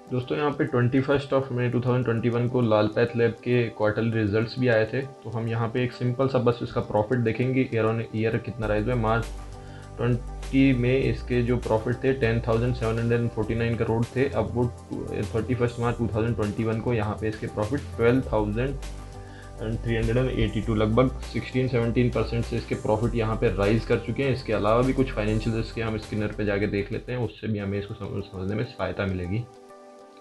दोस्तों यहाँ पे 21 मई 2021 को लाल पैथ लैब के क्वार्टरली रिजल्ट्स भी आए थे। तो हम यहाँ पे एक सिंपल सा बस इसका प्रॉफिट देखेंगे, ईयर ऑन ईयर कितना राइज हुआ। मार्च 20 में इसके जो प्रॉफिट थे 10,749 करोड़ थे। अब वो 31 मार्च 2021 को यहाँ पे इसके प्रॉफिट 12,382, लगभग 16-17% से इसके प्रॉफिट यहाँ पे राइज कर चुके हैं। इसके अलावा भी कुछ फाइनेंशियल इसके हम स्कैनर पे जाके देख लेते हैं, उससे भी हमें इसको समझने में सहायता मिलेगी।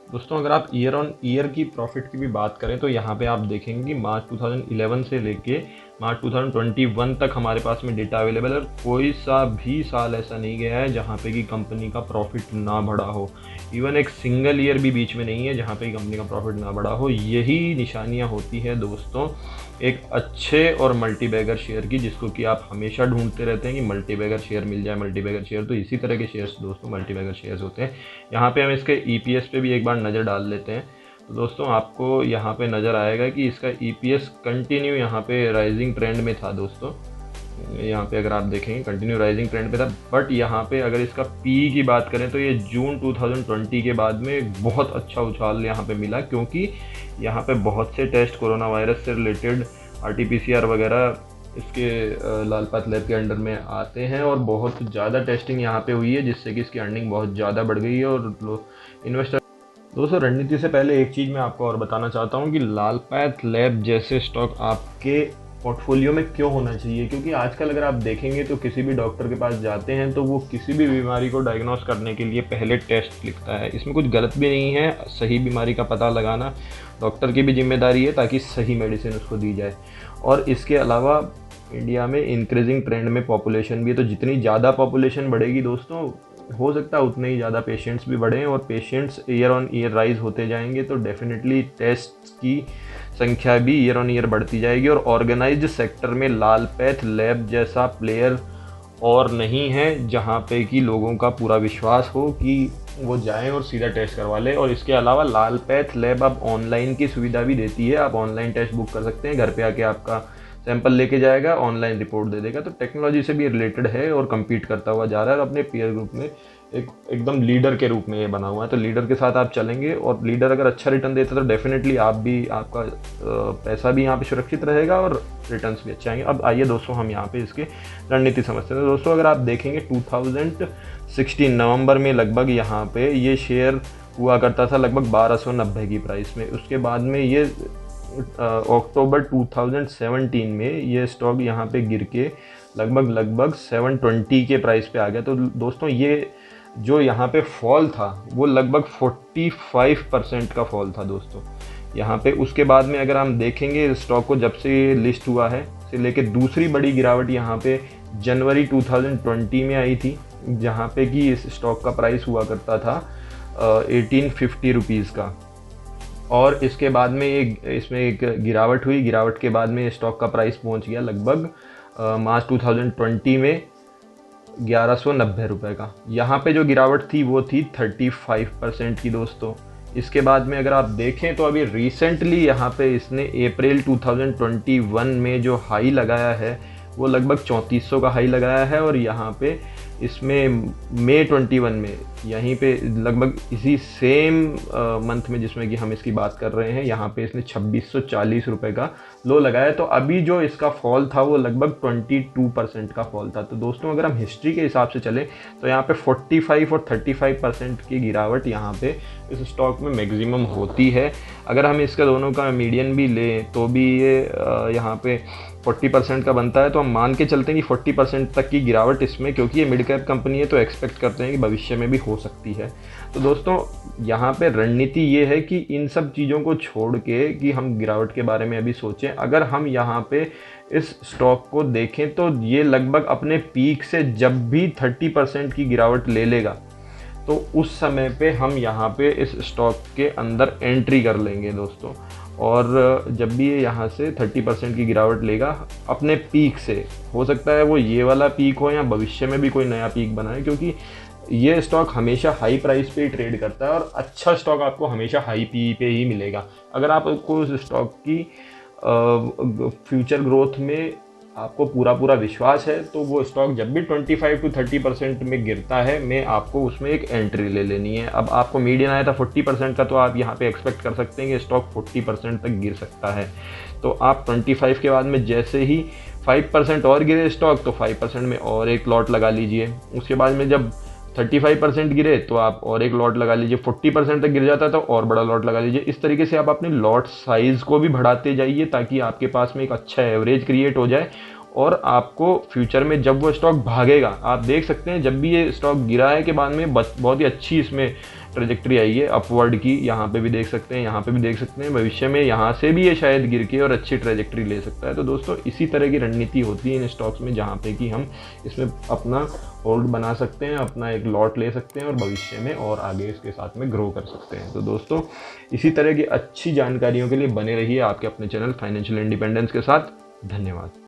दोस्तों अगर आप ईयर ऑन ईयर की प्रॉफिट की भी बात करें तो यहाँ पे आप देखेंगे मार्च 2011 से लेके मार्च 2021 तक हमारे पास में डेटा अवेलेबल है। और कोई सा भी साल ऐसा नहीं गया है जहाँ पे कि कंपनी का प्रॉफिट ना बढ़ा हो। इवन एक सिंगल ईयर भी बीच में नहीं है जहाँ पे कंपनी का प्रॉफिट ना बढ़ा हो। यही निशानियाँ होती है दोस्तों एक अच्छे और मल्टीबैगर शेयर की, जिसको कि आप हमेशा ढूंढते रहते हैं कि मल्टीबैगर शेयर मिल जाए, मल्टीबैगर शेयर। तो इसी तरह के शेयर्स दोस्तों मल्टीबैगर शेयर्स होते हैं। यहाँ पे हम इसके EPS पे भी एक बार नज़र डाल लेते हैं। तो दोस्तों आपको यहाँ पे नज़र आएगा कि इसका EPS कंटिन्यू यहाँ पे राइजिंग ट्रेंड में था। दोस्तों यहाँ पे अगर आप देखेंगे कंटिन्यू राइजिंग ट्रेंड पे था। बट यहाँ पे अगर इसका PE की बात करें तो ये जून 2020 के बाद में बहुत अच्छा उछाल यहाँ पे मिला, क्योंकि यहाँ पे बहुत से टेस्ट कोरोना वायरस से रिलेटेड RT-PCR वगैरह इसके लाल पैथ लैब के अंडर में आते हैं और बहुत ज़्यादा टेस्टिंग यहाँ पे हुई है, जिससे कि इसकी अर्निंग बहुत ज़्यादा बढ़ गई है। और इन्वेस्टर दोस्तों रणनीति से पहले एक चीज़ मैं आपको और बताना चाहता हूँ कि लाल पैथ लैब जैसे स्टॉक आपके पोर्टफोलियो में क्यों होना चाहिए। क्योंकि आजकल अगर आप देखेंगे तो किसी भी डॉक्टर के पास जाते हैं तो वो किसी भी बीमारी को डायग्नोस करने के लिए पहले टेस्ट लिखता है। इसमें कुछ गलत भी नहीं है, सही बीमारी का पता लगाना डॉक्टर की भी जिम्मेदारी है ताकि सही मेडिसिन उसको दी जाए। और इसके अलावा इंडिया में इंक्रीजिंग ट्रेंड में पॉपुलेशन भी है, तो जितनी ज़्यादा पॉपुलेशन बढ़ेगी दोस्तों हो सकता है उतने ही ज़्यादा पेशेंट्स भी बढ़ें, और patients year on year rise होते जाएंगे तो डेफिनेटली टेस्ट की संख्या भी ईयर ऑन ईयर बढ़ती जाएगी। और ऑर्गेनाइज्ड सेक्टर में लाल पैथ लैब जैसा प्लेयर और नहीं है जहाँ पे कि लोगों का पूरा विश्वास हो कि वो जाएं और सीधा टेस्ट करवा लें। और इसके अलावा लाल पैथ लैब अब ऑनलाइन की सुविधा भी देती है। आप ऑनलाइन टेस्ट बुक कर सकते हैं, घर पे आके आपका सैंपल लेके जाएगा, ऑनलाइन रिपोर्ट दे देगा। तो टेक्नोलॉजी से भी रिलेटेड है और कम्पीट करता हुआ जा रहा है और अपने पीयर ग्रुप में एकदम लीडर के रूप में ये बना हुआ है। तो लीडर के साथ आप चलेंगे और लीडर अगर अच्छा रिटर्न देता है तो डेफिनेटली आप भी आपका पैसा भी यहाँ पे सुरक्षित रहेगा और रिटर्न्स भी अच्छे आएंगे। अब आइए दोस्तों हम यहाँ पे इसके रणनीति समझते हैं। तो दोस्तों अगर आप देखेंगे 2016 नवंबर में लगभग यहाँ पे ये शेयर हुआ करता था लगभग 1290 की प्राइस में। उसके बाद में ये अक्टूबर 2017 में ये स्टॉक यहाँ पे गिर के लगभग 720 के प्राइस पे आ गया। तो दोस्तों ये जो यहाँ पे फॉल था वो लगभग 45% का फॉल था दोस्तों यहाँ पे। उसके बाद में अगर हम देखेंगे स्टॉक को जब से ये लिस्ट हुआ है से लेके दूसरी बड़ी गिरावट यहाँ पे जनवरी 2020 में आई थी, जहाँ पे कि इस स्टॉक का प्राइस हुआ करता था 1850 रुपीज़ का। और इसके बाद में इसमें एक गिरावट हुई। गिरावट के बाद में स्टॉक का प्राइस पहुंच गया लगभग मार्च 2020 में 1190 रुपये का। यहाँ पे जो गिरावट थी वो थी 35% की दोस्तों। इसके बाद में अगर आप देखें तो अभी रिसेंटली यहाँ पे इसने अप्रैल 2021 में जो हाई लगाया है वो लगभग 3400 का हाई लगाया है। और यहाँ पे इसमें मई 21 में यहीं पे लगभग इसी सेम मंथ में जिसमें कि हम इसकी बात कर रहे हैं यहाँ पे इसने 2640 रुपये का लो लगाया। तो अभी जो इसका फॉल था वो लगभग 22% का फॉल था। तो दोस्तों अगर हम हिस्ट्री के हिसाब से चलें तो यहाँ पे 45 और 35% की गिरावट यहाँ पे इस स्टॉक में मैक्सिमम होती है। अगर हम इसका दोनों का मीडियन भी लें तो भी ये यहाँ पे 40% का बनता है। तो हम मान के चलते हैं कि 40% तक की गिरावट इसमें, क्योंकि ये मिड कैप कंपनी है तो एक्सपेक्ट करते हैं कि भविष्य में भी हो सकती है। तो दोस्तों यहाँ पे रणनीति ये है कि इन सब चीज़ों को छोड़ के कि हम गिरावट के बारे में अभी सोचें। अगर हम यहाँ पे इस स्टॉक को देखें तो ये लगभग अपने पीक से जब भी 30% की गिरावट ले लेगा तो उस समय पे हम यहाँ पे इस स्टॉक के अंदर एंट्री कर लेंगे दोस्तों। और जब भी ये यहाँ से 30% की गिरावट लेगा अपने पीक से, हो सकता है वो ये वाला पीक हो या भविष्य में भी कोई नया पीक बनाए, क्योंकि ये स्टॉक हमेशा हाई प्राइस पे ही ट्रेड करता है और अच्छा स्टॉक आपको हमेशा हाई पी पे ही मिलेगा। अगर आपको उस स्टॉक की फ्यूचर ग्रोथ में आपको पूरा पूरा विश्वास है तो वो स्टॉक जब भी 25 to 30% में गिरता है, मैं आपको उसमें एक एंट्री ले लेनी है। अब आपको मीडियन आया था 40% का, तो आप यहाँ पे एक्सपेक्ट कर सकते हैं कि स्टॉक 40% तक गिर सकता है। तो आप 25 के बाद में जैसे ही 5% और गिरे स्टॉक, तो 5% में और एक लॉट लगा लीजिए। उसके बाद में जब 35% गिरे तो आप और एक लॉट लगा लीजिए। 40% तक गिर जाता है तो और बड़ा लॉट लगा लीजिए। इस तरीके से आप अपने लॉट साइज़ को भी बढ़ाते जाइए ताकि आपके पास में एक अच्छा एवरेज क्रिएट हो जाए, और आपको फ्यूचर में जब वो स्टॉक भागेगा, आप देख सकते हैं जब भी ये स्टॉक गिरा है के बाद में बहुत ही अच्छी इसमें ट्रेजेक्ट्री आई है अपवर्ड की। यहाँ पे भी देख सकते हैं, यहाँ पे भी देख सकते हैं। भविष्य में यहाँ से भी ये शायद गिर के और अच्छी ट्रेजेक्ट्री ले सकता है। तो दोस्तों इसी तरह की रणनीति होती है इन स्टॉक्स में, जहाँ पे कि हम इसमें अपना होल्ड बना सकते हैं, अपना एक लॉट ले सकते हैं और भविष्य में और आगे इसके साथ में ग्रो कर सकते हैं। तो दोस्तों इसी तरह की अच्छी जानकारियों के लिए बने रहिए आपके अपने चैनल फाइनेंशियल इंडिपेंडेंस के साथ। धन्यवाद।